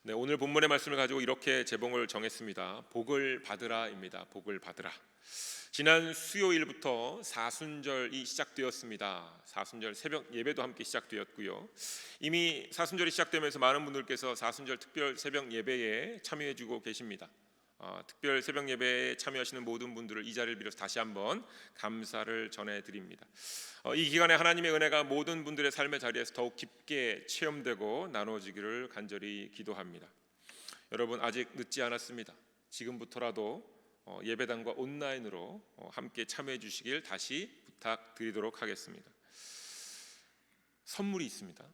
네, 오늘 본문의 말씀을 가지고 이렇게 제목을 정했습니다. 복을 받으라입니다. 복을 받으라. 지난 수요일부터 사순절이 시작되었습니다. 사순절 새벽 예배도 함께 시작되었고요. 이미 사순절이 시작되면서 많은 분들께서 사순절 특별 새벽 예배에 참여해주고 계십니다. 특별 새벽 예배에 참여하시는 모든 분들을 이 자리를 빌어서 다시 한번 감사를 전해드립니다. 이 기간에 하나님의 은혜가 모든 분들의 삶의 자리에서 더욱 깊게 체험되고 나눠지기를 간절히 기도합니다. 여러분, 아직 늦지 않았습니다. 지금부터라도 예배당과 온라인으로 함께 참여해 주시길 다시 부탁드리도록 하겠습니다. 선물이 있습니다.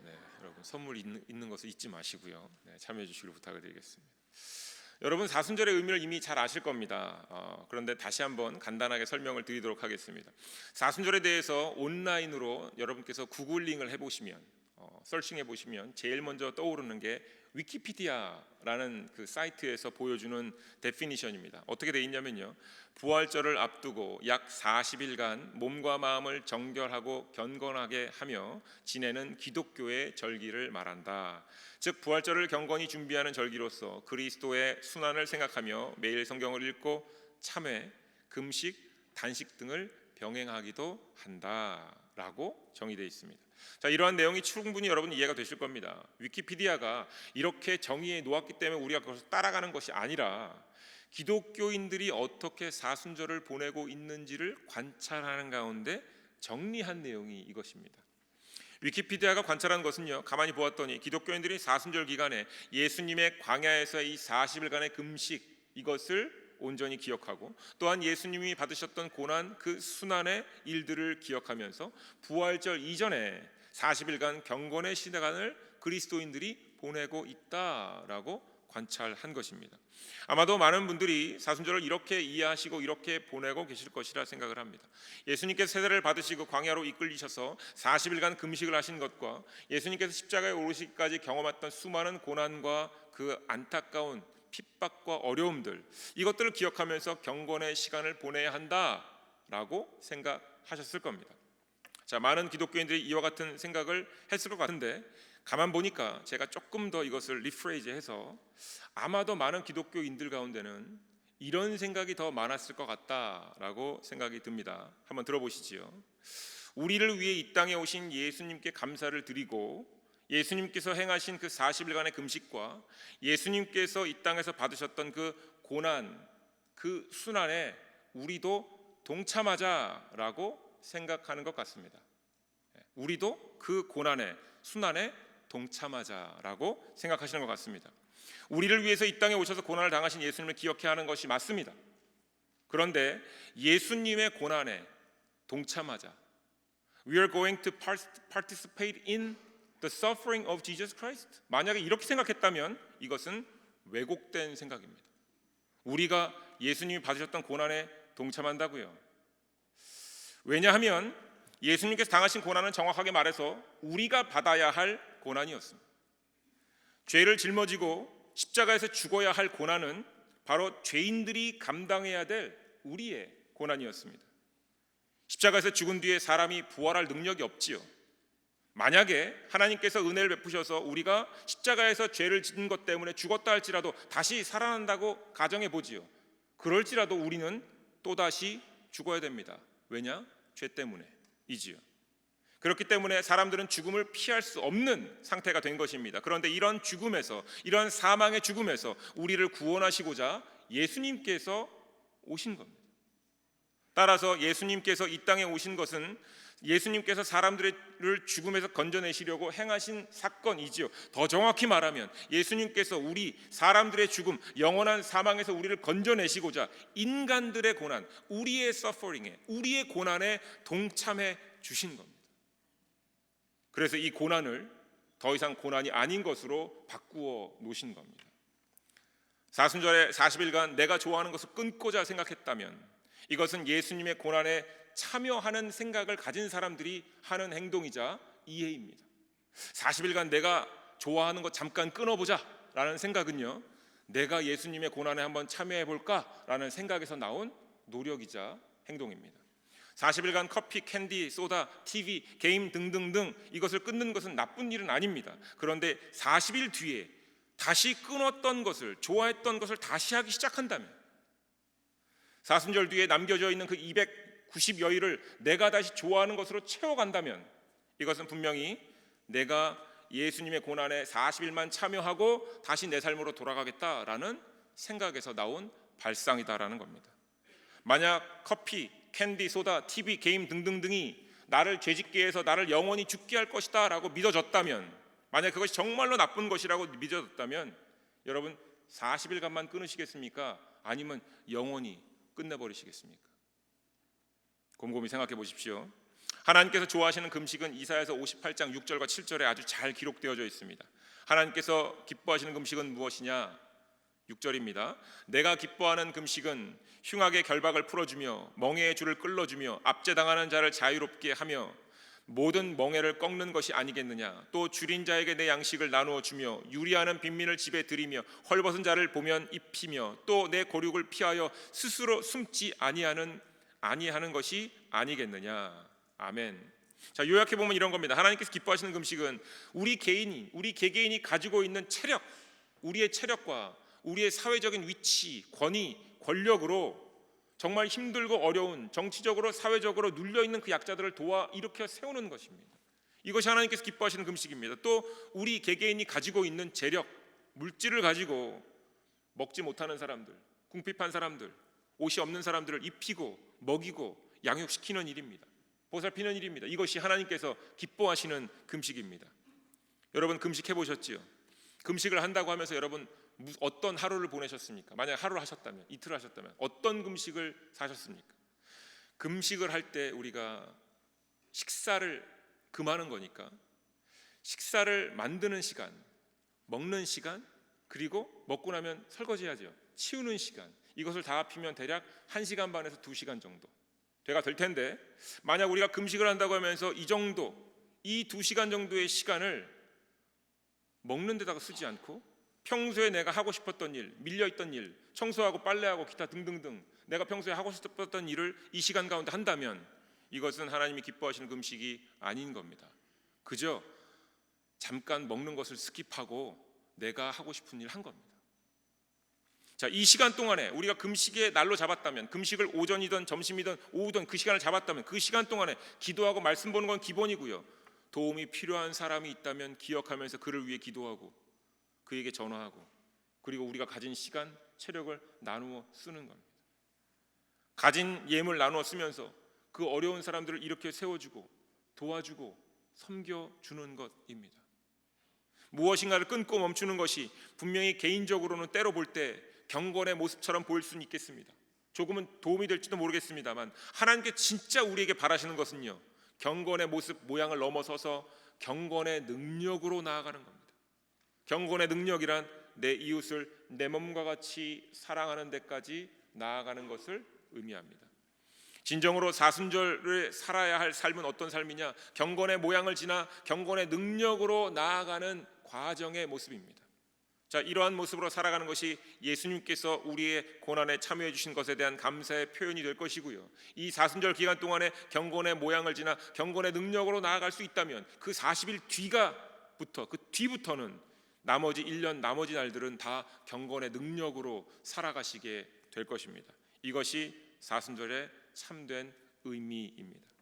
네, 여러분 선물 있는 것을 잊지 마시고요. 네, 참여해 주시길 부탁을 드리겠습니다. 여러분, 사순절의 의미를 이미 잘 아실 겁니다. 그런데 다시 한번 간단하게 설명을 드리도록 하겠습니다. 사순절에 대해서 온라인으로 여러분께서 구글링을 해보시면, 서칭해 보시면 제일 먼저 떠오르는 게 위키피디아라는 그 사이트에서 보여주는 데피니션입니다. 어떻게 돼 있냐면요, 부활절을 앞두고 약 40일간 몸과 마음을 정결하고 경건하게 하며 지내는 기독교의 절기를 말한다. 즉, 부활절을 경건히 준비하는 절기로서 그리스도의 순환을 생각하며 매일 성경을 읽고 참회, 금식, 단식 등을 병행하기도 한다라고 정의되어 있습니다. 자, 이러한 내용이 충분히 여러분 이해가 되실 겁니다. 위키피디아가 이렇게 정의해 놓았기 때문에 우리가 그것을 따라가는 것이 아니라 기독교인들이 어떻게 사순절을 보내고 있는지를 관찰하는 가운데 정리한 내용이 이것입니다. 위키피디아가 관찰한 것은요, 가만히 보았더니 기독교인들이 사순절 기간에 예수님의 광야에서의 이 40일간의 금식, 이것을 온전히 기억하고, 또한 예수님이 받으셨던 고난, 그 순환의 일들을 기억하면서 부활절 이전에 40일간 경건의 시간을 그리스도인들이 보내고 있다라고 관찰한 것입니다. 아마도 많은 분들이 사순절을 이렇게 이해하시고 이렇게 보내고 계실 것이라 생각을 합니다. 예수님께서 세례를 받으시고 광야로 이끌리셔서 40일간 금식을 하신 것과 예수님께서 십자가에 오르시기까지 경험했던 수많은 고난과 그 안타까운 핍박과 어려움들, 이것들을 기억하면서 경건의 시간을 보내야 한다라고 생각하셨을 겁니다. 자, 많은 기독교인들이 이와 같은 생각을 했을 것 같은데, 가만 보니까 제가 조금 더 이것을 리프레이즈해서 아마도 많은 기독교인들 가운데는 이런 생각이 더 많았을 것 같다라고 생각이 듭니다. 한번 들어보시지요. 우리를 위해 이 땅에 오신 예수님께 감사를 드리고, 예수님께서 행하신 그 40일간의 금식과 예수님께서 이 땅에서 받으셨던 그 고난, 그 순환에 우리도 동참하자라고 생각하는 것 같습니다. 우리도 그 고난에, 순환에 동참하자라고 생각하시는 것 같습니다. 우리를 위해서 이 땅에 오셔서 고난을 당하신 예수님을 기억해야 하는 것이 맞습니다. 그런데 예수님의 고난에 동참하자, We are going to participate in the suffering of Jesus Christ. 만약에 이렇게 생각했다면 이것은 왜곡된 생각입니다. 우리가 예수님이 받으셨던 고난에 동참한다고요? 왜냐하면 예수님께서 당하신 고난은 정확하게 말해서 우리가 받아야 할 고난이었습니다. 죄를 짊어지고 십자가에서 죽어야 할 고난은 바로 죄인들이 감당해야 될 우리의 고난이었습니다. 십자가에서 죽은 뒤에 사람이 부활할 능력이 없지요. 만약에 하나님께서 은혜를 베푸셔서 우리가 십자가에서 죄를 짓는 것 때문에 죽었다 할지라도 다시 살아난다고 가정해 보지요. 그럴지라도 우리는 또다시 죽어야 됩니다. 왜냐? 죄 때문에이지요. 그렇기 때문에 사람들은 죽음을 피할 수 없는 상태가 된 것입니다. 그런데 이런 죽음에서, 이런 사망의 죽음에서 우리를 구원하시고자 예수님께서 오신 겁니다. 따라서 예수님께서 이 땅에 오신 것은 예수님께서 사람들을 죽음에서 건져내시려고 행하신 사건이지요. 더 정확히 말하면 예수님께서 우리 사람들의 죽음, 영원한 사망에서 우리를 건져내시고자 인간들의 고난, 우리의 suffering에, 우리의 고난에 동참해 주신 겁니다. 그래서 이 고난을 더 이상 고난이 아닌 것으로 바꾸어 놓으신 겁니다. 사순절에 40일간 내가 좋아하는 것을 끊고자 생각했다면 이것은 예수님의 고난에 참여하는 생각을 가진 사람들이 하는 행동이자 이해입니다. 40일간 내가 좋아하는 것 잠깐 끊어보자 라는 생각은요, 내가 예수님의 고난에 한번 참여해볼까 라는 생각에서 나온 노력이자 행동입니다. 40일간 커피, 캔디, 소다, TV, 게임 등등등 이것을 끊는 것은 나쁜 일은 아닙니다. 그런데 40일 뒤에 다시 끊었던 것을, 좋아했던 것을 다시 하기 시작한다면, 사순절 뒤에 남겨져 있는 그 290여일을 내가 다시 좋아하는 것으로 채워간다면, 이것은 분명히 내가 예수님의 고난에 40일만 참여하고 다시 내 삶으로 돌아가겠다라는 생각에서 나온 발상이다라는 겁니다. 만약 커피, 캔디, 소다, TV, 게임 등등등이 나를 죄짓게 해서 나를 영원히 죽게 할 것이다 라고 믿어졌다면, 만약 그것이 정말로 나쁜 것이라고 믿어졌다면, 여러분 40일간만 끊으시겠습니까? 아니면 영원히 끝내버리시겠습니까? 곰곰이 생각해 보십시오. 하나님께서 좋아하시는 금식은 이사야서 58장 6절과 7절에 아주 잘 기록되어져 있습니다. 하나님께서 기뻐하시는 금식은 무엇이냐? 6절입니다. 내가 기뻐하는 금식은 흉악의 결박을 풀어주며 멍에의 줄을 끌어주며 압제당하는 자를 자유롭게 하며 모든 멍에를 꺾는 것이 아니겠느냐. 또 줄인 자에게 내 양식을 나누어 주며 유리하는 빈민을 집에 들이며 헐벗은 자를 보면 입히며 또 내 고륙을 피하여 스스로 숨지 아니하는 것이 아니겠느냐. 아멘. 자, 요약해 보면 이런 겁니다. 하나님께서 기뻐하시는 금식은 우리 개개인이 가지고 있는 체력, 우리의 체력과 우리의 사회적인 위치, 권위, 권력으로 정말 힘들고 어려운, 정치적으로 사회적으로 눌려있는 그 약자들을 도와 일으켜 세우는 것입니다. 이것이 하나님께서 기뻐하시는 금식입니다. 또 우리 개개인이 가지고 있는 재력, 물질을 가지고 먹지 못하는 사람들, 궁핍한 사람들, 옷이 없는 사람들을 입히고 먹이고 양육시키는 일입니다. 보살피는 일입니다. 이것이 하나님께서 기뻐하시는 금식입니다. 여러분 금식해 보셨지요? 금식을 한다고 하면서 여러분 어떤 하루를 보내셨습니까? 만약 하루를 하셨다면, 이틀을 하셨다면 어떤 금식을 사셨습니까? 금식을 할 때 우리가 식사를 금하는 거니까 식사를 만드는 시간, 먹는 시간, 그리고 먹고 나면 설거지해야죠. 치우는 시간, 이것을 다 합치면 대략 1시간 반에서 2시간 정도 돼가 될 텐데, 만약 우리가 금식을 한다고 하면서 이 2시간 정도의 시간을 먹는 데다가 쓰지 않고 평소에 내가 하고 싶었던 일, 밀려있던 일, 청소하고 빨래하고 기타 등등등 내가 평소에 하고 싶었던 일을 이 시간 가운데 한다면 이것은 하나님이 기뻐하시는 금식이 아닌 겁니다. 그저 잠깐 먹는 것을 스킵하고 내가 하고 싶은 일 한 겁니다. 자, 이 시간 동안에 우리가 금식의 날로 잡았다면, 금식을 오전이든 점심이든 오후든 그 시간을 잡았다면 그 시간 동안에 기도하고 말씀 보는 건 기본이고요. 도움이 필요한 사람이 있다면 기억하면서 그를 위해 기도하고 그에게 전화하고, 그리고 우리가 가진 시간, 체력을 나누어 쓰는 겁니다. 가진 예물 나누어 쓰면서 그 어려운 사람들을 이렇게 세워주고 도와주고 섬겨주는 것입니다. 무엇인가를 끊고 멈추는 것이 분명히 개인적으로는 때로 볼 때 경건의 모습처럼 보일 수는 있겠습니다. 조금은 도움이 될지도 모르겠습니다만, 하나님께 진짜 우리에게 바라시는 것은요, 경건의 모습 모양을 넘어서서 경건의 능력으로 나아가는 겁니다. 경건의 능력이란 내 이웃을 내 몸과 같이 사랑하는 데까지 나아가는 것을 의미합니다. 진정으로 사순절을 살아야 할 삶은 어떤 삶이냐? 경건의 모양을 지나 경건의 능력으로 나아가는 과정의 모습입니다. 자, 이러한 모습으로 살아가는 것이 예수님께서 우리의 고난에 참여해 주신 것에 대한 감사의 표현이 될 것이고요. 이 사순절 기간 동안에 경건의 모양을 지나 경건의 능력으로 나아갈 수 있다면 그 40일 뒤부터는 나머지 1년 나머지 날들은 다 경건의 능력으로 살아가시게 될 것입니다. 이것이 사순절의 참된 의미입니다.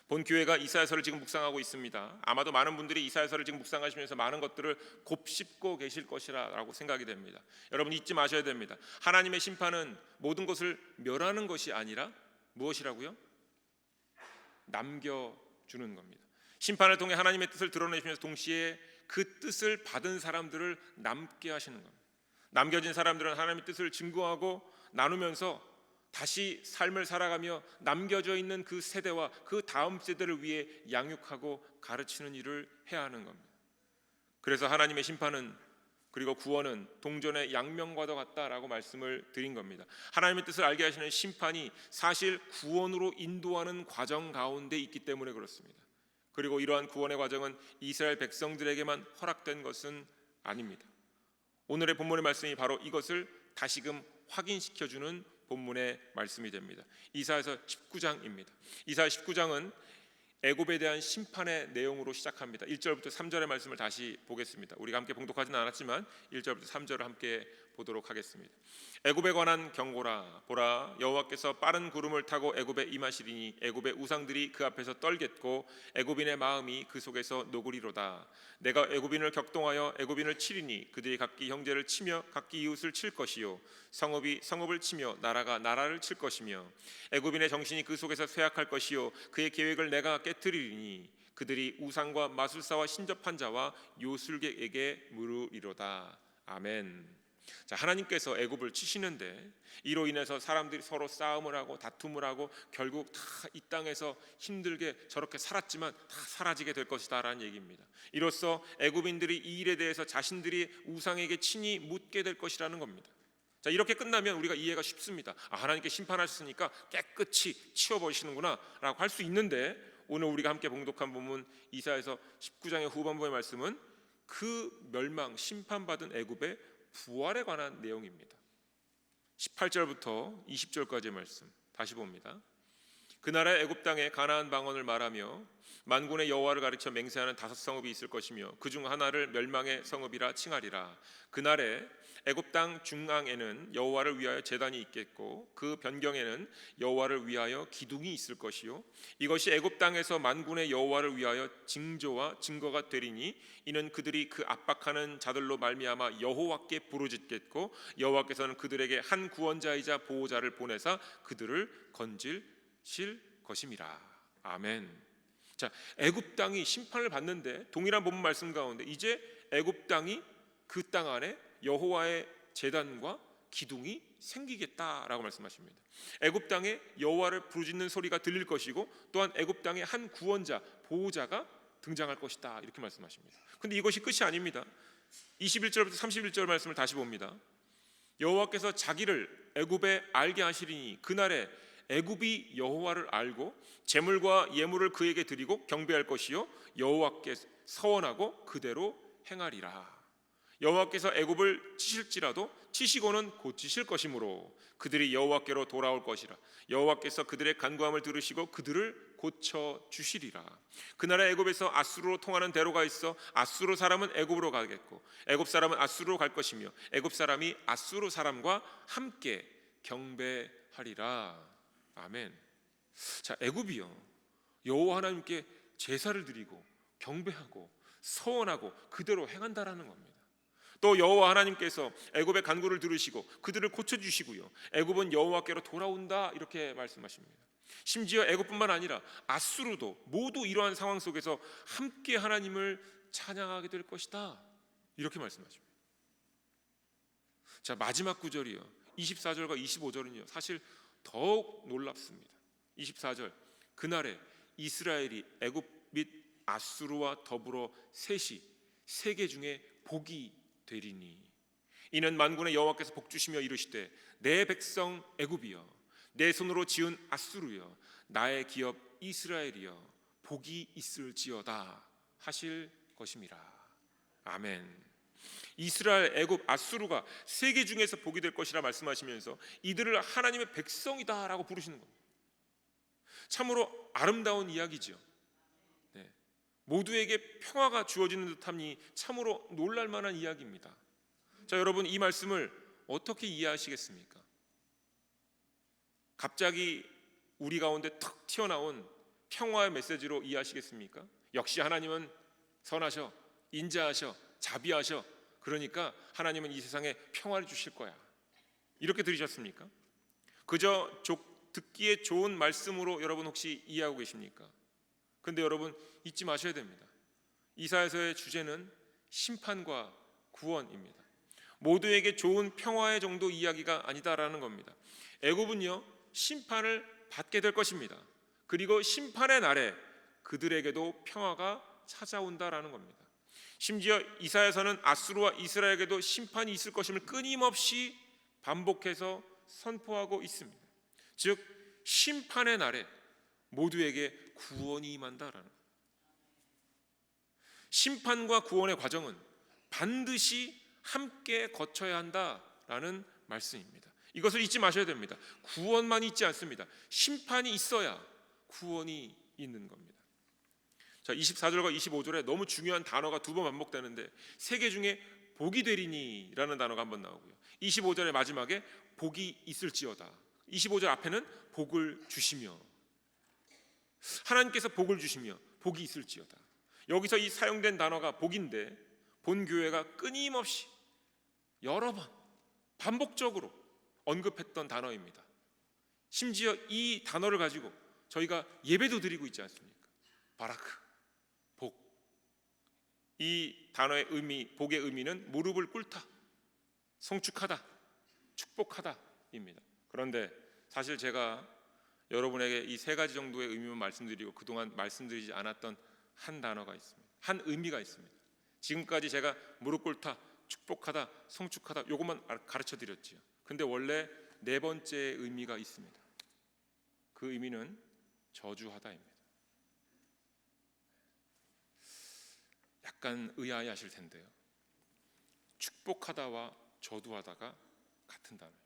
본 교회가 이사야서를 지금 묵상하고 있습니다. 아마도 많은 분들이 이사야서를 지금 묵상하시면서 많은 것들을 곱씹고 계실 것이라고 생각이 됩니다. 여러분 잊지 마셔야 됩니다. 하나님의 심판은 모든 것을 멸하는 것이 아니라 무엇이라고요? 남겨주는 겁니다. 심판을 통해 하나님의 뜻을 드러내시면서 동시에 그 뜻을 받은 사람들을 남게 하시는 겁니다. 남겨진 사람들은 하나님의 뜻을 증거하고 나누면서 다시 삶을 살아가며 남겨져 있는 그 세대와 그 다음 세대를 위해 양육하고 가르치는 일을 해야 하는 겁니다. 그래서 하나님의 심판은, 그리고 구원은 동전의 양면과도 같다라고 말씀을 드린 겁니다. 하나님의 뜻을 알게 하시는 심판이 사실 구원으로 인도하는 과정 가운데 있기 때문에 그렇습니다. 그리고 이러한 구원의 과정은 이스라엘 백성들에게만 허락된 것은 아닙니다. 오늘의 본문의 말씀이 바로 이것을 다시금 확인시켜주는 본문의 말씀이 됩니다. 이사야서 19장입니다. 이사야 19장은 애굽에 대한 심판의 내용으로 시작합니다. 1절부터 3절의 말씀을 다시 보겠습니다. 우리가 함께 봉독하지는 않았지만 1절부터 3절을 함께 보도록 하겠습니다. 애굽에 관한 경고라. 보라, 여호와께서 빠른 구름을 타고 애굽에 임하시리니 애굽의 우상들이 그 앞에서 떨겠고 애굽인의 마음이 그 속에서 녹으리로다. 내가 애굽인을 격동하여 애굽인을 치리니 그들이 각기 형제를 치며 각기 이웃을 칠 것이요 성읍이 성읍을 치며 나라가 나라를 칠 것이며 애굽인의 정신이 그 속에서 쇠약할 것이요 그의 계획을 내가 깨뜨리리니 그들이 우상과 마술사와 신접한 자와 요술객에게 물으리로다. 아멘. 자, 하나님께서 애굽을 치시는데 이로 인해서 사람들이 서로 싸움을 하고 다툼을 하고 결국 다 이 땅에서 힘들게 저렇게 살았지만 다 사라지게 될 것이다라는 얘기입니다. 이로써 애굽인들이 이 일에 대해서 자신들이 우상에게 친히 묻게 될 것이라는 겁니다. 자, 이렇게 끝나면 우리가 이해가 쉽습니다. 하나님께 심판하셨으니까 깨끗이 치워버리시는구나 라고 할 수 있는데, 오늘 우리가 함께 봉독한 본문 이사야서 19장의 후반부의 말씀은 그 멸망 심판받은 애굽의 부활에 관한 내용입니다. 18절부터 20절까지의 말씀 다시 봅니다. 그날에 애굽 땅에 가나안 방언을 말하며 만군의 여호와를 가르쳐 맹세하는 5 성읍이 있을 것이며 그중 하나를 멸망의 성읍이라 칭하리라. 그날에 애굽 땅 중앙에는 여호와를 위하여 제단이 있겠고 그 변경에는 여호와를 위하여 기둥이 있을 것이요 이것이 애굽 땅에서 만군의 여호와를 위하여 징조와 증거가 되리니 이는 그들이 그 압박하는 자들로 말미암아 여호와께 부르짖겠고 여호와께서는 그들에게 한 구원자이자 보호자를 보내사 그들을 건질실 것임이라. 아멘. 자, 애굽 땅이 심판을 받는데 동일한 본문 말씀 가운데 이제 애굽 땅이 그 땅 안에 여호와의 제단과 기둥이 생기겠다라고 말씀하십니다. 애굽 땅에 여호와를 부르짖는 소리가 들릴 것이고 또한 애굽 땅에 한 구원자, 보호자가 등장할 것이다 이렇게 말씀하십니다. 근데 이것이 끝이 아닙니다. 21절부터 31절 말씀을 다시 봅니다. 여호와께서 자기를 애굽에 알게 하시리니 그날에 애굽이 여호와를 알고 제물과 예물을 그에게 드리고 경배할 것이요 여호와께 서원하고 그대로 행하리라. 여호와께서 애굽을 치실지라도 치시고는 고치실 것이므로 그들이 여호와께로 돌아올 것이라. 여호와께서 그들의 간구함을 들으시고 그들을 고쳐 주시리라. 그날에 애굽에서 아수르로 통하는 대로가 있어 아수르 사람은 애굽으로 가겠고 애굽 사람은 아수르로 갈 것이며 애굽 사람이 아수르 사람과 함께 경배하리라. 아멘. 자, 애굽이요 여호와 하나님께 제사를 드리고 경배하고 서원하고 그대로 행한다라는 겁니다. 또 여호와 하나님께서 애굽의 간구를 들으시고 그들을 고쳐주시고요 애굽은 여호와께로 돌아온다 이렇게 말씀하십니다. 심지어 애굽뿐만 아니라 아수르도 모두 이러한 상황 속에서 함께 하나님을 찬양하게 될 것이다 이렇게 말씀하십니다. 자, 마지막 구절이요 24절과 25절은요 사실 더욱 놀랍습니다. 24절 그날에 이스라엘이 애굽 및 아수르와 더불어 셋이 세계 중에 복이 되리니 이는 만군의 여호와께서 복주시며 이르시되 내 백성 애굽이여 내 손으로 지은 아수르여 나의 기업 이스라엘이여 복이 있을지어다 하실 것임이라. 아멘. 이스라엘, 애굽, 아수르가 세계 중에서 복이 될 것이라 말씀하시면서 이들을 하나님의 백성이다라고 부르시는 겁니다. 참으로 아름다운 이야기죠. 네. 모두에게 평화가 주어지는 듯함이 참으로 놀랄만한 이야기입니다. 자, 여러분 이 말씀을 어떻게 이해하시겠습니까? 갑자기 우리 가운데 턱 튀어나온 평화의 메시지로 이해하시겠습니까? 역시 하나님은 선하셔, 인자하셔, 자비하셔. 그러니까 하나님은 이 세상에 평화를 주실 거야. 이렇게 들으셨습니까? 그저 듣기에 좋은 말씀으로 여러분 혹시 이해하고 계십니까? 근데 여러분 잊지 마셔야 됩니다. 이사야서의 주제는 심판과 구원입니다. 모두에게 좋은 평화의 정도 이야기가 아니다라는 겁니다. 애굽은요 심판을 받게 될 것입니다. 그리고 심판의 날에 그들에게도 평화가 찾아온다라는 겁니다. 심지어 이사야서는 아수르와 이스라엘에게도 심판이 있을 것임을 끊임없이 반복해서 선포하고 있습니다. 즉 심판의 날에 모두에게 구원이 임한다라는 거예요. 심판과 구원의 과정은 반드시 함께 거쳐야 한다라는 말씀입니다. 이것을 잊지 마셔야 됩니다. 구원만 있지 않습니다. 심판이 있어야 구원이 있는 겁니다. 자, 24절과 25절에 너무 중요한 단어가 두 번 반복되는데 세 개 중에 복이 되리니라는 단어가 한 번 나오고요. 25절의 마지막에 복이 있을지어다. 25절 앞에는 복을 주시며, 하나님께서 복을 주시며 복이 있을지어다. 여기서 이 사용된 단어가 복인데 본 교회가 끊임없이 여러 번 반복적으로 언급했던 단어입니다. 심지어 이 단어를 가지고 저희가 예배도 드리고 있지 않습니까? 바라크, 복. 이 단어의 의미, 복의 의미는 무릎을 꿇다, 성축하다, 축복하다입니다. 그런데 사실 제가 여러분에게 이 세 가지 정도의 의미만 말씀드리고 그동안 말씀드리지 않았던 한 단어가 있습니다. 한 의미가 있습니다. 지금까지 제가 무릎 꿇다, 축복하다, 성축하다 요것만 가르쳐 드렸지요. 근데 원래 네 번째 의미가 있습니다. 그 의미는 저주하다입니다. 약간 의아해하실 텐데요. 축복하다와 저주하다가 같은 단어예요.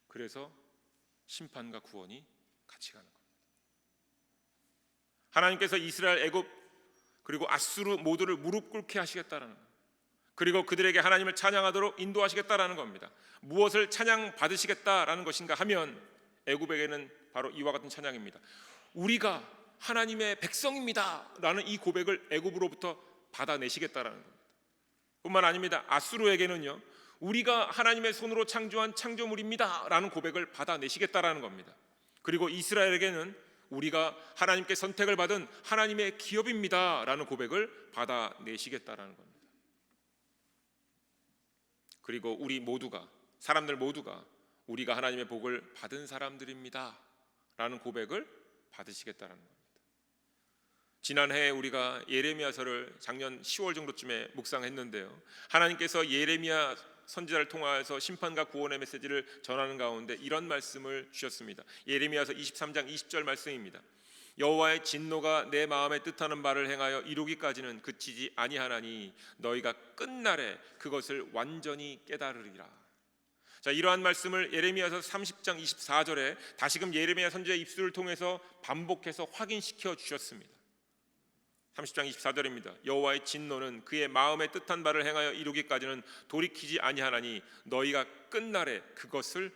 그래서 심판과 구원이 같이 가는 겁니다. 하나님께서 이스라엘, 애굽 그리고 아수르 모두를 무릎 꿇게 하시겠다라는 겁니다. 그리고 그들에게 하나님을 찬양하도록 인도하시겠다라는 겁니다. 무엇을 찬양 받으시겠다라는 것인가 하면 애굽에게는 바로 이와 같은 찬양입니다. 우리가 하나님의 백성입니다 라는 이 고백을 애굽으로부터 받아내시겠다라는 겁니다. 뿐만 아닙니다. 아수르에게는요, 우리가 하나님의 손으로 창조한 창조물입니다 라는 고백을 받아내시겠다라는 겁니다. 그리고 이스라엘에게는 우리가 하나님께 선택을 받은 하나님의 기업입니다 라는 고백을 받아내시겠다라는 겁니다. 그리고 우리 모두가, 사람들 모두가 우리가 하나님의 복을 받은 사람들입니다 라는 고백을 받으시겠다라는 겁니다. 지난해 우리가 예레미야서를 작년 10월 정도쯤에 묵상했는데요, 하나님께서 예레미야 선지자를 통하여서 심판과 구원의 메시지를 전하는 가운데 이런 말씀을 주셨습니다. 예레미야서 23장 20절 말씀입니다. 여호와의 진노가 내 마음에 뜻하는 바를 행하여 이루기까지는 그치지 아니하나니 너희가 끝날에 그것을 완전히 깨달으리라. 자, 이러한 말씀을 예레미야서 30장 24절에 다시금 예레미야 선지자의 입술을 통해서 반복해서 확인시켜 주셨습니다. 30장 24절입니다. 여호와의 진노는 그의 마음에 뜻한 바를 행하여 이루기까지는 돌이키지 아니하나니 너희가 끝날에 그것을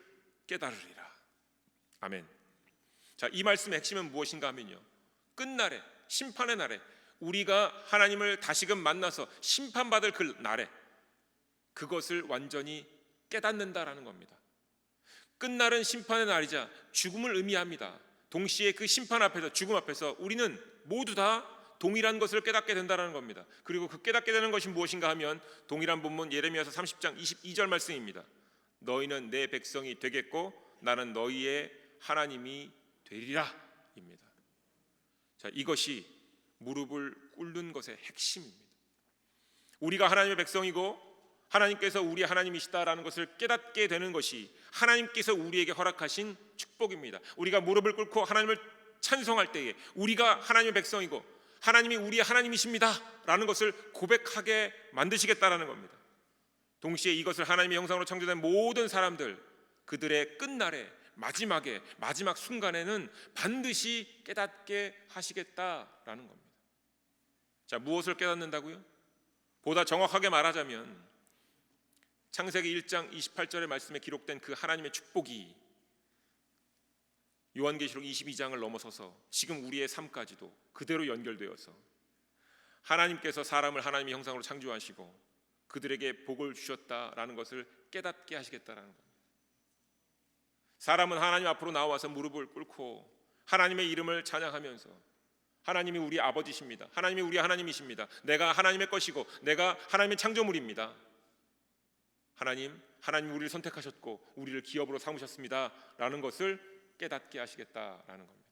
깨달으리라. 아멘. 자, 이 말씀의 핵심은 무엇인가 하면요, 끝날에, 심판의 날에 우리가 하나님을 다시금 만나서 심판받을 그 날에 그것을 완전히 깨닫는다라는 겁니다. 끝날은 심판의 날이자 죽음을 의미합니다. 동시에 그 심판 앞에서, 죽음 앞에서 우리는 모두 다 동일한 것을 깨닫게 된다는 겁니다. 그리고 그 깨닫게 되는 것이 무엇인가 하면 동일한 본문 예레미야서 30장 22절 말씀입니다. 너희는 내 백성이 되겠고 나는 너희의 하나님이 되리라 입니다. 자, 이것이 무릎을 꿇는 것의 핵심입니다. 우리가 하나님의 백성이고 하나님께서 우리 하나님이시다라는 것을 깨닫게 되는 것이 하나님께서 우리에게 허락하신 축복입니다. 우리가 무릎을 꿇고 하나님을 찬송할 때에 우리가 하나님의 백성이고 하나님이 우리의 하나님이십니다 라는 것을 고백하게 만드시겠다라는 겁니다. 동시에 이것을 하나님의 형상으로 창조된 모든 사람들, 그들의 끝날에 마지막에, 마지막 순간에는 반드시 깨닫게 하시겠다라는 겁니다. 자, 무엇을 깨닫는다고요? 보다 정확하게 말하자면 창세기 1장 28절의 말씀에 기록된 그 하나님의 축복이 요한계시록 22장을 넘어서서 지금 우리의 삶까지도 그대로 연결되어서 하나님께서 사람을 하나님의 형상으로 창조하시고 그들에게 복을 주셨다라는 것을 깨닫게 하시겠다라는 겁니다. 사람은 하나님 앞으로 나와서 무릎을 꿇고 하나님의 이름을 찬양하면서 하나님이 우리 아버지십니다. 하나님이 우리 하나님이십니다. 내가 하나님의 것이고 내가 하나님의 창조물입니다. 하나님 우리를 선택하셨고 우리를 기업으로 삼으셨습니다 라는 것을 깨닫게 하시겠다라는 겁니다.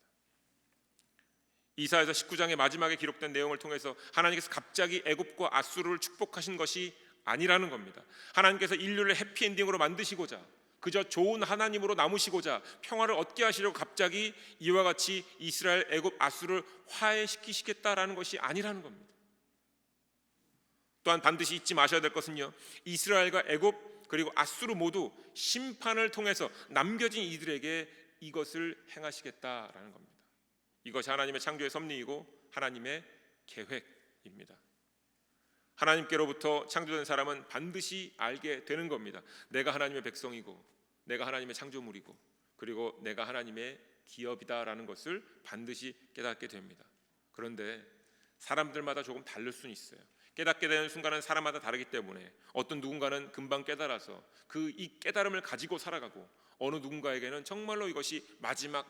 이사야서 19장의 마지막에 기록된 내용을 통해서 하나님께서 갑자기 애굽과 아수르를 축복하신 것이 아니라는 겁니다. 하나님께서 인류를 해피엔딩으로 만드시고자, 그저 좋은 하나님으로 남으시고자 평화를 얻게 하시려고 갑자기 이와 같이 이스라엘, 애굽, 아수르를 화해시키시겠다라는 것이 아니라는 겁니다. 또한 반드시 잊지 마셔야 될 것은요, 이스라엘과 애굽 그리고 아수르 모두 심판을 통해서 남겨진 이들에게 이것을 행하시겠다라는 겁니다. 이것이 하나님의 창조의 섭리이고 하나님의 계획입니다. 하나님께로부터 창조된 사람은 반드시 알게 되는 겁니다. 내가 하나님의 백성이고 내가 하나님의 창조물이고 그리고 내가 하나님의 기업이다라는 것을 반드시 깨닫게 됩니다. 그런데 사람들마다 조금 다를 수는 있어요. 깨닫게 되는 순간은 사람마다 다르기 때문에 어떤 누군가는 금방 깨달아서 이 깨달음을 가지고 살아가고 어느 누군가에게는 정말로 이것이 마지막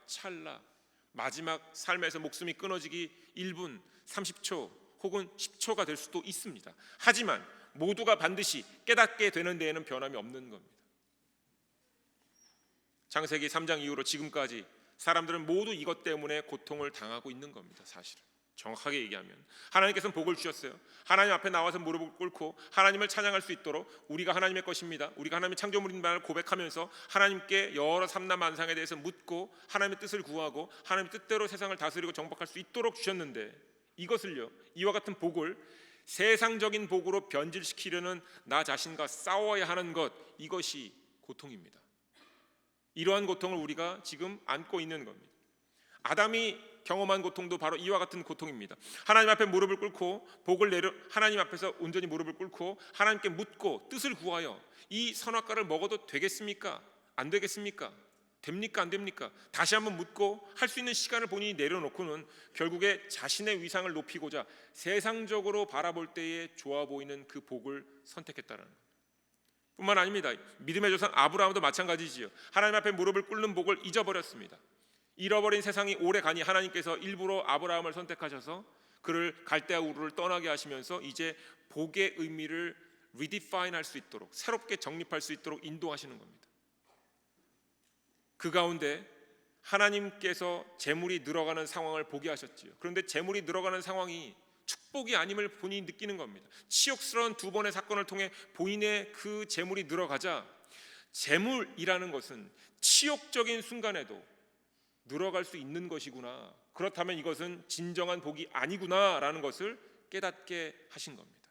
찰나, 마지막 삶에서 목숨이 끊어지기 1분, 30초 혹은 10초가 될 수도 있습니다. 하지만 모두가 반드시 깨닫게 되는 데에는 변함이 없는 겁니다. 창세기 3장 이후로 지금까지 사람들은 모두 이것 때문에 고통을 당하고 있는 겁니다. 사실은 정확하게 얘기하면 하나님께서는 복을 주셨어요. 하나님 앞에 나와서 무릎을 꿇고 하나님을 찬양할 수 있도록 우리가 하나님의 것입니다, 우리가 하나님의 창조물임을 고백하면서 하나님께 여러 삼라만상에 대해서 묻고 하나님의 뜻을 구하고 하나님의 뜻대로 세상을 다스리고 정복할 수 있도록 주셨는데, 이것을요, 이와 같은 복을 세상적인 복으로 변질시키려는 나 자신과 싸워야 하는 것, 이것이 고통입니다. 이러한 고통을 우리가 지금 안고 있는 겁니다. 아담이 경험한 고통도 바로 이와 같은 고통입니다. 하나님 앞에 무릎을 꿇고 하나님 앞에서 온전히 무릎을 꿇고 하나님께 묻고 뜻을 구하여 이 선악과를 먹어도 되겠습니까? 안 되겠습니까? 됩니까? 안 됩니까? 다시 한번 묻고 할 수 있는 시간을 본인이 내려놓고는 결국에 자신의 위상을 높이고자 세상적으로 바라볼 때에 좋아 보이는 그 복을 선택했다는 것 뿐만 아닙니다. 믿음의 조상 아브라함도 마찬가지지요. 하나님 앞에 무릎을 꿇는 복을 잊어버렸습니다. 잃어버린 세상이 오래 가니 하나님께서 일부러 아브라함을 선택하셔서 그를 갈대아 우르를 떠나게 하시면서 이제 복의 의미를 redefine 할 수 있도록, 새롭게 정립할 수 있도록 인도하시는 겁니다. 그 가운데 하나님께서 재물이 늘어가는 상황을 보게 하셨지요. 그런데 재물이 늘어가는 상황이 축복이 아님을 본인이 느끼는 겁니다. 치욕스러운 두 번의 사건을 통해 본인의 그 재물이 늘어가자, 재물이라는 것은 치욕적인 순간에도 늘어갈 수 있는 것이구나, 그렇다면 이것은 진정한 복이 아니구나라는 것을 깨닫게 하신 겁니다.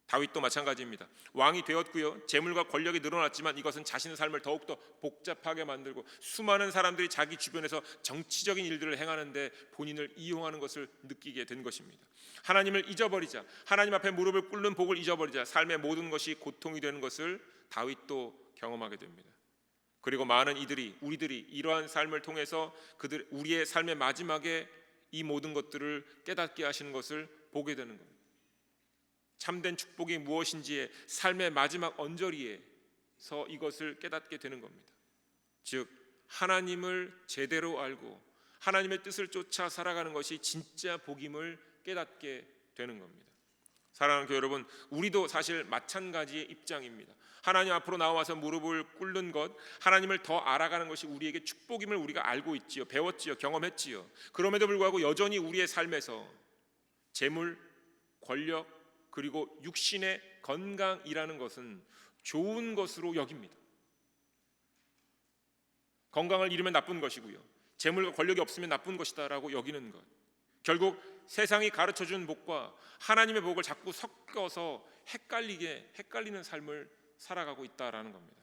다윗도 마찬가지입니다. 왕이 되었고요, 재물과 권력이 늘어났지만 이것은 자신의 삶을 더욱더 복잡하게 만들고 수많은 사람들이 자기 주변에서 정치적인 일들을 행하는데 본인을 이용하는 것을 느끼게 된 것입니다. 하나님을 잊어버리자, 하나님 앞에 무릎을 꿇는 복을 잊어버리자 삶의 모든 것이 고통이 되는 것을 다윗도 경험하게 됩니다. 그리고 많은 우리들이 이러한 삶을 통해서 우리의 삶의 마지막에 이 모든 것들을 깨닫게 하시는 것을 보게 되는 겁니다. 참된 축복이 무엇인지의 삶의 마지막 언저리에서 이것을 깨닫게 되는 겁니다. 즉 하나님을 제대로 알고 하나님의 뜻을 쫓아 살아가는 것이 진짜 복임을 깨닫게 되는 겁니다. 사랑하는 교회 여러분, 우리도 사실 마찬가지의 입장입니다. 하나님 앞으로 나와서 무릎을 꿇는 것, 하나님을 더 알아가는 것이 우리에게 축복임을 우리가 알고 있지요, 배웠지요, 경험했지요. 그럼에도 불구하고 여전히 우리의 삶에서 재물, 권력, 그리고 육신의 건강이라는 것은 좋은 것으로 여깁니다. 건강을 잃으면 나쁜 것이고요, 재물과 권력이 없으면 나쁜 것이다라고 여기는 것, 결국 세상이 가르쳐준 복과 하나님의 복을 자꾸 섞어서 헷갈리는 삶을 살아가고 있다라는 겁니다.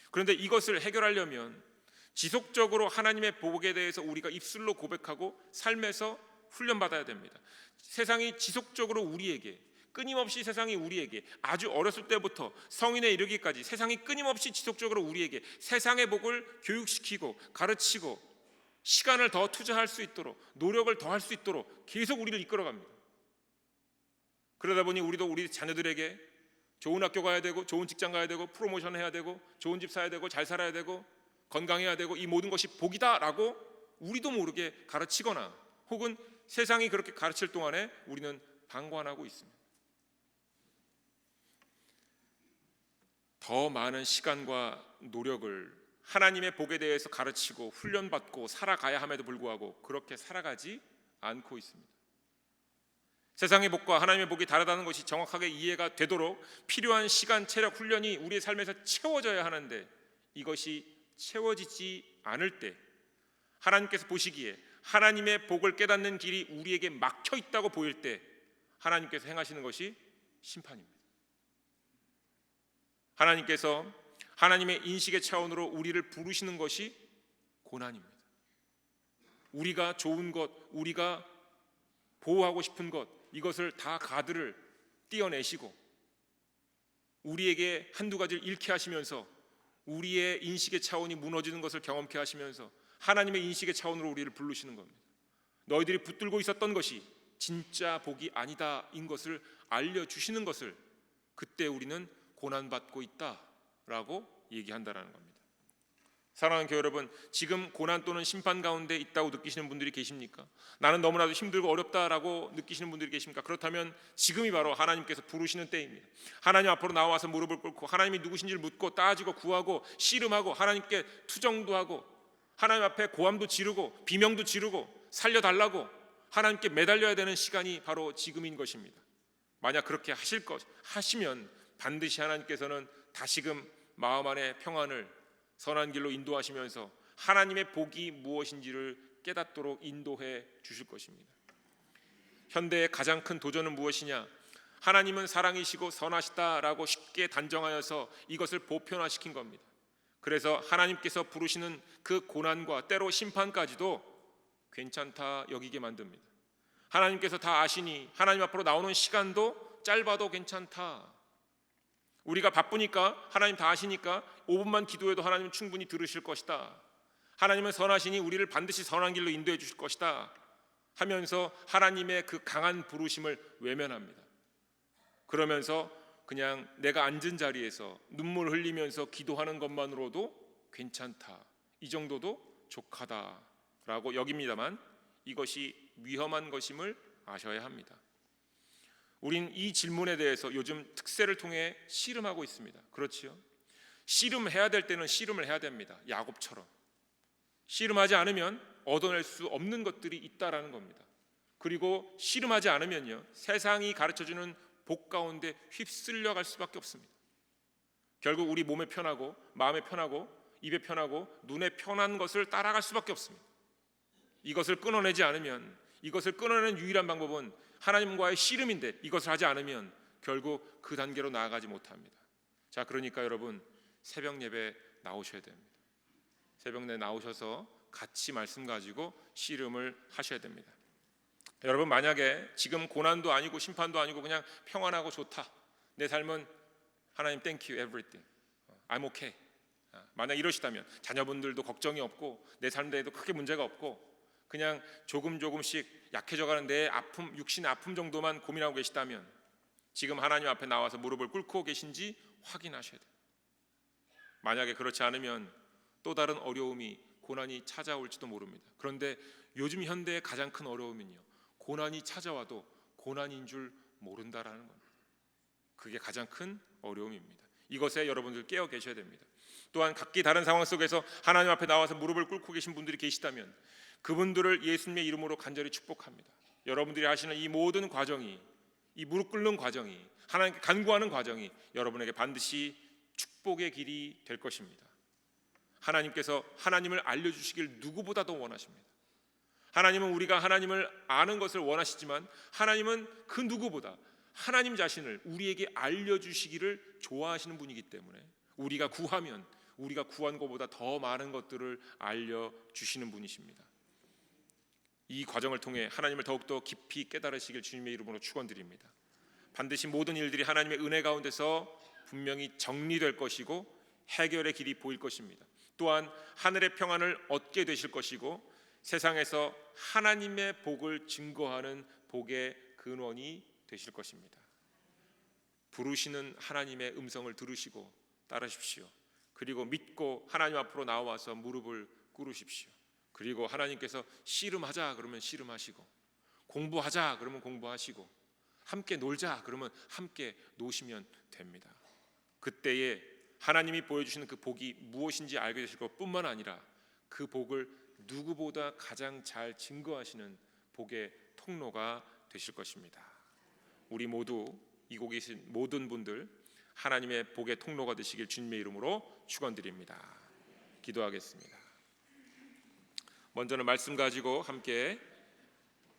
그런데 이것을 해결하려면 지속적으로 하나님의 복에 대해서 우리가 입술로 고백하고 삶에서 훈련받아야 됩니다. 세상이 지속적으로 끊임없이 세상이 우리에게 아주 어렸을 때부터 성인에 이르기까지 세상이 끊임없이 지속적으로 우리에게 세상의 복을 교육시키고 가르치고 시간을 더 투자할 수 있도록, 노력을 더 할 수 있도록 계속 우리를 이끌어갑니다. 그러다 보니 우리도 우리 자녀들에게 좋은 학교 가야 되고 좋은 직장 가야 되고 프로모션 해야 되고 좋은 집 사야 되고 잘 살아야 되고 건강해야 되고 이 모든 것이 복이다라고 우리도 모르게 가르치거나 혹은 세상이 그렇게 가르칠 동안에 우리는 방관하고 있습니다. 더 많은 시간과 노력을 하나님의 복에 대해서 가르치고 훈련받고 살아가야 함에도 불구하고 그렇게 살아가지 않고 있습니다. 세상의 복과 하나님의 복이 다르다는 것이 정확하게 이해가 되도록 필요한 시간, 체력, 훈련이 우리의 삶에서 채워져야 하는데 이것이 채워지지 않을 때 하나님께서 보시기에 하나님의 복을 깨닫는 길이 우리에게 막혀 있다고 보일 때 하나님께서 행하시는 것이 심판입니다. 하나님께서 하나님의 인식의 차원으로 우리를 부르시는 것이 고난입니다. 우리가 좋은 것, 우리가 보호하고 싶은 것, 이것을 다 가드를 띄어내시고 우리에게 한두 가지를 잃게 하시면서 우리의 인식의 차원이 무너지는 것을 경험케 하시면서 하나님의 인식의 차원으로 우리를 부르시는 겁니다. 너희들이 붙들고 있었던 것이 진짜 복이 아니다인 것을 알려주시는 것을 그때 우리는 고난받고 있다라고 얘기한다라는 겁니다. 사랑하는 교회 여러분, 지금 고난 또는 심판 가운데 있다고 느끼시는 분들이 계십니까? 나는 너무나도 힘들고 어렵다라고 느끼시는 분들이 계십니까? 그렇다면 지금이 바로 하나님께서 부르시는 때입니다. 하나님 앞으로 나와서 무릎을 꿇고 하나님이 누구신지를 묻고 따지고 구하고 씨름하고 하나님께 투정도 하고 하나님 앞에 고함도 지르고 비명도 지르고 살려달라고 하나님께 매달려야 되는 시간이 바로 지금인 것입니다. 만약 그렇게 하시면 반드시 하나님께서는 다시금 마음 안에 평안을 선한 길로 인도하시면서 하나님의 복이 무엇인지를 깨닫도록 인도해 주실 것입니다. 현대의 가장 큰 도전은 무엇이냐? 하나님은 사랑이시고 선하시다라고 쉽게 단정하여서 이것을 보편화시킨 겁니다. 그래서 하나님께서 부르시는 그 고난과 때로 심판까지도 괜찮다 여기게 만듭니다. 하나님께서 다 아시니 하나님 앞으로 나오는 시간도 짧아도 괜찮다. 우리가 바쁘니까 하나님 다 아시니까 5분만 기도해도 하나님은 충분히 들으실 것이다. 하나님은 선하시니 우리를 반드시 선한 길로 인도해 주실 것이다 하면서 하나님의 그 강한 부르심을 외면합니다. 그러면서 그냥 내가 앉은 자리에서 눈물 흘리면서 기도하는 것만으로도 괜찮다, 이 정도도 족하다라고 여깁니다만 이것이 위험한 것임을 아셔야 합니다. 우린 이 질문에 대해서 요즘 특세를 통해 씨름하고 있습니다. 그렇지요? 씨름해야 될 때는 씨름을 해야 됩니다. 야곱처럼. 씨름하지 않으면 얻어낼 수 없는 것들이 있다라는 겁니다. 그리고 씨름하지 않으면요, 세상이 가르쳐주는 복 가운데 휩쓸려 갈 수밖에 없습니다. 결국 우리 몸에 편하고 마음에 편하고 입에 편하고 눈에 편한 것을 따라갈 수밖에 없습니다. 이것을 끊어내지 않으면, 이것을 끊어내는 유일한 방법은 하나님과의 씨름인데 이것을 하지 않으면 결국 그 단계로 나아가지 못합니다. 자, 그러니까 여러분 새벽 예배 나오셔야 됩니다. 새벽 내 나오셔서 같이 말씀 가지고 씨름을 하셔야 됩니다. 여러분, 만약에 지금 고난도 아니고 심판도 아니고 그냥 평안하고 좋다, 내 삶은 하나님 thank you everything, I'm okay, 만약 이러시다면 자녀분들도 걱정이 없고 내 삶에도 크게 문제가 없고 그냥 조금씩 약해져가는 내 아픔, 육신의 아픔 정도만 고민하고 계시다면 지금 하나님 앞에 나와서 무릎을 꿇고 계신지 확인하셔야 돼요. 만약에 그렇지 않으면 또 다른 어려움이, 고난이 찾아올지도 모릅니다. 그런데 요즘 현대의 가장 큰 어려움은요, 고난이 찾아와도 고난인 줄 모른다라는 겁니다. 그게 가장 큰 어려움입니다. 이것에 여러분들 깨어 계셔야 됩니다. 또한 각기 다른 상황 속에서 하나님 앞에 나와서 무릎을 꿇고 계신 분들이 계시다면 그분들을 예수님의 이름으로 간절히 축복합니다. 여러분들이 하시는 이 모든 과정이, 이 무릎 꿇는 과정이, 하나님께 간구하는 과정이 여러분에게 반드시 축복의 길이 될 것입니다. 하나님께서 하나님을 알려주시길 누구보다도 원하십니다. 하나님은 우리가 하나님을 아는 것을 원하시지만 하나님은 그 누구보다 하나님 자신을 우리에게 알려주시기를 좋아하시는 분이기 때문에 우리가 구하면 우리가 구한 것보다 더 많은 것들을 알려주시는 분이십니다. 이 과정을 통해 하나님을 더욱더 깊이 깨달으시길 주님의 이름으로 축원드립니다. 반드시 모든 일들이 하나님의 은혜 가운데서 분명히 정리될 것이고 해결의 길이 보일 것입니다. 또한 하늘의 평안을 얻게 되실 것이고 세상에서 하나님의 복을 증거하는 복의 근원이 되실 것입니다. 부르시는 하나님의 음성을 들으시고 따르십시오. 그리고 믿고 하나님 앞으로 나와서 무릎을 꿇으십시오. 그리고 하나님께서 씨름하자 그러면 씨름하시고, 공부하자 그러면 공부하시고, 함께 놀자 그러면 함께 노시면 됩니다. 그때에 하나님이 보여주시는 그 복이 무엇인지 알게 되실 것뿐만 아니라 그 복을 누구보다 가장 잘 증거하시는 복의 통로가 되실 것입니다. 우리 모두 이곳에 계신 모든 분들 하나님의 복의 통로가 되시길 주님의 이름으로 축원드립니다. 기도하겠습니다. 먼저는 말씀 가지고 함께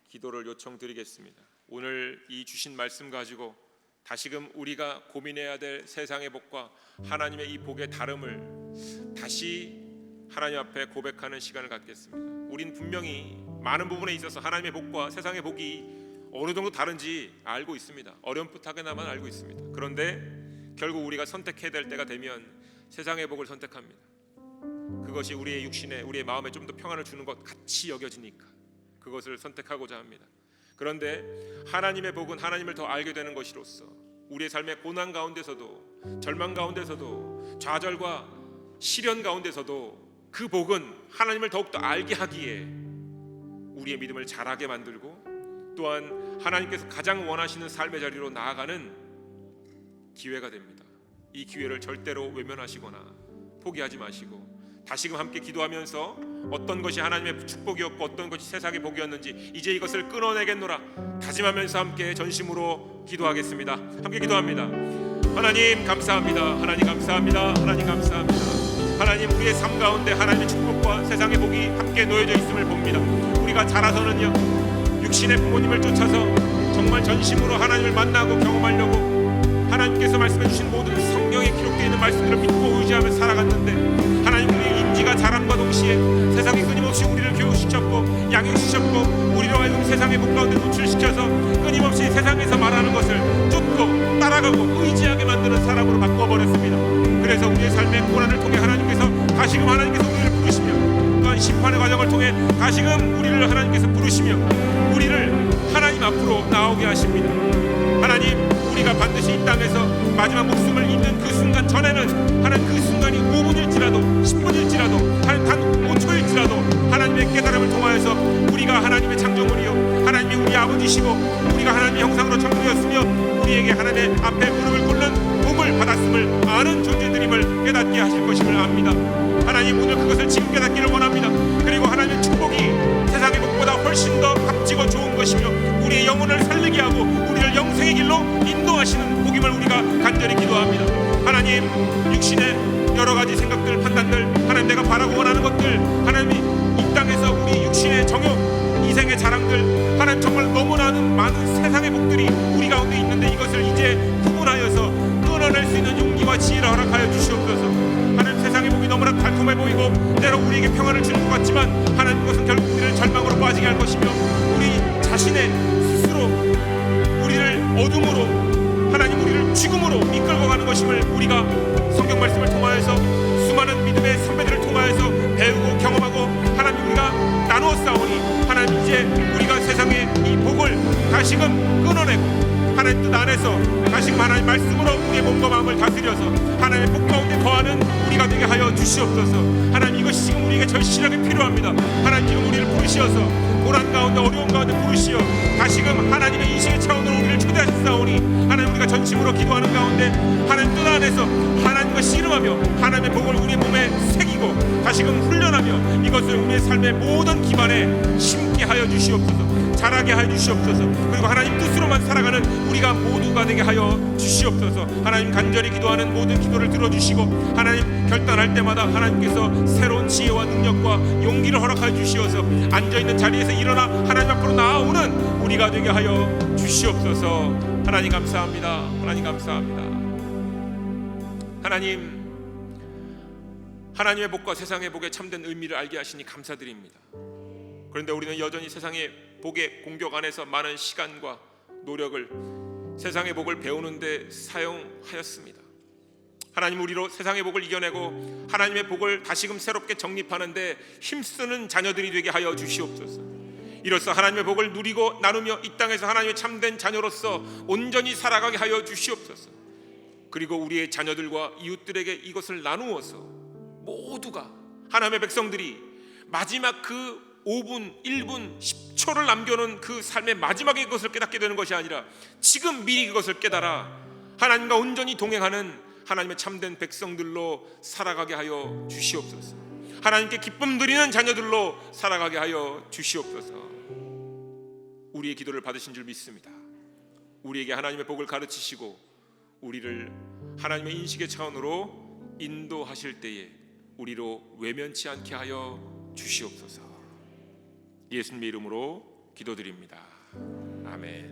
기도를 요청드리겠습니다. 오늘 이 주신 말씀 가지고 다시금 우리가 고민해야 될 세상의 복과 하나님의 이 복의 다름을 다시 하나님 앞에 고백하는 시간을 갖겠습니다. 우린 분명히 많은 부분에 있어서 하나님의 복과 세상의 복이 어느 정도 다른지 알고 있습니다. 어렴풋하게나마 알고 있습니다. 그런데 결국 우리가 선택해야 될 때가 되면 세상의 복을 선택합니다. 그것이 우리의 육신에, 우리의 마음에 좀 더 평안을 주는 것 같이 여겨지니까 그것을 선택하고자 합니다. 그런데 하나님의 복은 하나님을 더 알게 되는 것이로서 우리의 삶의 고난 가운데서도, 절망 가운데서도, 좌절과 시련 가운데서도 그 복은 하나님을 더욱더 알게 하기에 우리의 믿음을 자라게 만들고 또한 하나님께서 가장 원하시는 삶의 자리로 나아가는 기회가 됩니다. 이 기회를 절대로 외면하시거나 포기하지 마시고 다시금 함께 기도하면서 어떤 것이 하나님의 축복이었고 어떤 것이 세상의 복이었는지 이제 이것을 끊어내겠노라 다짐하면서 함께 전심으로 기도하겠습니다. 함께 기도합니다. 하나님 감사합니다. 하나님 감사합니다. 하나님 감사합니다. 하나님, 우리의 삶 가운데 하나님의 축복과 세상의 복이 함께 놓여져 있음을 봅니다. 우리가 자라서는요, 육신의 부모님을 쫓아서 정말 전심으로 하나님을 만나고 경험하려고 하나님께서 말씀해 주신 모든 성경에 기록되어 있는 말씀들을 믿고 의지하며 살아갔는데 하나님, 우리의 인지가 자람과 동시에 세상이 끊임없이 우리를 교육시켰고 양육시켰고 우리로 하여금 세상의 복 가운데 노출시켜서 끊임없이 세상에서 말하는 것을 쫓고 따라가고 의지하게 만드는 사람으로 바꿔버렸습니다. 그래서 우리의 삶의 고난을 통해 하나님께서 다시금 하나님께서 우리를 부르시며 또한 심판의 과정을 통해 다시금 우리를 하나님께서 부르시며 우리를 하나님 앞으로 나오게 하십니다. 하나님, 우리가 반드시 이 땅에서 마지막 목숨을 잇는 그 순간 전에는 하나님, 그 순간이 5분일지라도 10분일지라도 단 5초일지라도 하나님의 깨달음을 통하여서 우리가 하나님의 창조물이요 하나님이 우리 아버지시고 우리가 하나님의 형상으로 창조되었으며 우리에게 하나님의 앞에 무릎을 꿇는 복을 받았음을 아는 존재들임을 깨닫게 하실 것임을 압니다. 하나님, 오늘 그것을 지금 깨닫기를 원합니다. 그리고 하나님의 축복이 세상의 복보다 훨씬 더 값지고 좋은 것이며 우리의 영혼을 살리게 하고 우리를 영생의 길로 인도하시는 복임을 우리가 간절히 기도합니다. 하나님, 육신의 여러 가지 생각들, 판단들, 하나님 내가 바라고 원하는 것들, 하나님이 이 땅에서 우리 육신의 정욕, 이생의 자랑들, 하나님 정말 너무나 많은 세상의 복들이 우리 가운데 있는데 이것을 이제 구분하여서 끊어낼 수 있는 용기와 지혜를 허락하여 주시옵소서. 하나님, 세상의 복이 너무나 달콤해 보이고 때로 우리에게 평안을 주는 것 같지만 하나님, 그것은 결국 우리를 절망으로 빠지게 할 것이며 우리 자신의 스스로 우리를 어둠으로, 하나님 우리를 죽음으로 이끌고 가는 것임을 우리가 성경 말씀을 통하여서 수많은 믿음의 선배들을 통하여서 배우고 경험하고 하나님 우리가 나누어 싸우니 하나님, 이제 우리가 세상의 이 복을 다시금 끊어내고 하나님 뜻 안에서 다시금 하나님 말씀으로 우리의 몸과 마음을 다스려서 하나님의 복 가운데 거하는 우리가 되게 하여 주시옵소서. 하나님, 이것이 지금 우리에게 절실하게 필요합니다. 하나님, 지금 우리를 부르시어서 고난 가운데 어려움 가운데 부르시어 다시금 하나님의 인식의 차원으로 우리를 초대하셨사오니 하나님, 우리가 전심으로 기도하는 가운데 하나님 뜻 안에서 하나님과 씨름하며 하나님의 복을 우리의 몸에 새기고 다시금 훈련하며 이것을 우리의 삶의 모든 기반에 심게 하여 주시옵소서. 자라게 하여 주시옵소서. 그리고 하나님 뜻으로만 살아가는 우리가 모두가 되게 하여 주시옵소서. 하나님, 간절히 기도하는 모든 기도를 들어주시고 하나님, 결단할 때마다 하나님께서 새로운 지혜와 능력과 용기를 허락하여 주시어서 앉아있는 자리에서 일어나 하나님 앞으로 나아오는 우리가 되게 하여 주시옵소서. 하나님 감사합니다. 하나님 감사합니다. 하나님, 하나님의 복과 세상의 복의 참된 의미를 알게 하시니 감사드립니다. 그런데 우리는 여전히 세상의 복의 공격 안에서 많은 시간과 노력을 세상의 복을 배우는 데 사용하였습니다. 하나님, 우리로 세상의 복을 이겨내고 하나님의 복을 다시금 새롭게 정립하는 데 힘쓰는 자녀들이 되게 하여 주시옵소서. 이로써 하나님의 복을 누리고 나누며 이 땅에서 하나님의 참된 자녀로서 온전히 살아가게 하여 주시옵소서. 그리고 우리의 자녀들과 이웃들에게 이것을 나누어서 모두가 하나님의 백성들이 마지막 그 5분, 1분, 10초를 남겨놓은 그 삶의 마지막에 그것을 깨닫게 되는 것이 아니라 지금 미리 그것을 깨달아 하나님과 온전히 동행하는 하나님의 참된 백성들로 살아가게 하여 주시옵소서. 하나님께 기쁨 드리는 자녀들로 살아가게 하여 주시옵소서. 우리의 기도를 받으신 줄 믿습니다. 우리에게 하나님의 복을 가르치시고 우리를 하나님의 인식의 차원으로 인도하실 때에 우리로 외면치 않게 하여 주시옵소서. 예수님의 이름으로 기도드립니다. 아멘.